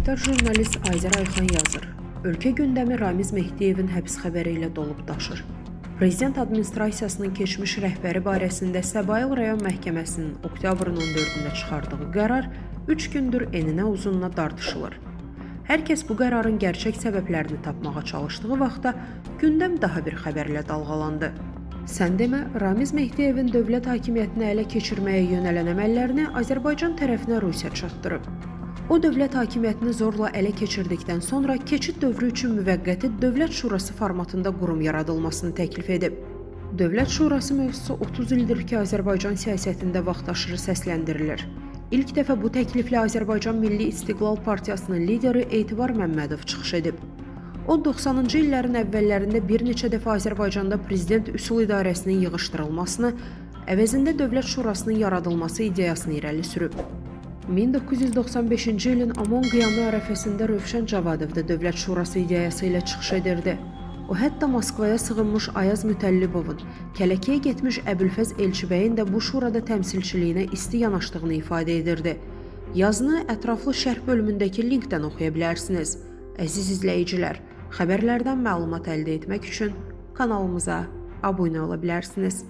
Əməkdar jurnalist Ayzər Ayxan yazır. Ölkə gündəmi Ramiz Mehdiyevin həbs xəbəri ilə dolub daşır. Prezident administrasiyasının keçmiş rəhbəri barəsində Səbail rayon məhkəməsinin oktyabrın 14-də çıxardığı qərar 3 gündür eninə uzununa tartışılır. Hər kəs bu qərarın gerçək səbəblərini tapmağa çalışdığı vaxtda gündəm daha bir xəbərlə dalğalandı. Sən demə, Ramiz Mehdiyevin dövlət hakimiyyətini ələ keçirməyə yönələn əməllərini Azərbaycan tərəfinə Rusiya çatdırıb. O, dövlət hakimiyyətini zorla ələ keçirdikdən sonra keçid dövrü üçün müvəqqəti Dövlət Şurası formatında qurum yaradılmasını təklif edib. Dövlət Şurası mövzusu 30 ildir ki, Azərbaycan siyasətində vaxtaşırı səsləndirilir. İlk dəfə bu təkliflə Azərbaycan Milli İstiqlal Partiyasının lideri Etibar Məmmədov çıxış edib. O, 90-cı illərin əvvəllərində bir neçə dəfə Azərbaycanda Prezident Üsul İdarəsinin yığışdırılmasını, əvəzində Dövlət Şurasının yaradılması ideyasını irəli sürüb. 1995-ci ilin Amon qiyamı ərəfəsində Rövşən Cavadov da Dövlət Şurası ideyası ilə çıxış edirdi. O, hətta Moskvaya sığınmış Ayaz Mütəllibovun, Kələkəyə getmiş Əbülfəz Elçibəyin də bu şurada təmsilçiliyinə isti yanaşdığını ifadə edirdi. Yazını ətraflı şərh bölümündəki linkdən oxuya bilərsiniz. Əziz izləyicilər, xəbərlərdən məlumat əldə etmək üçün kanalımıza abunə ola bilərsiniz.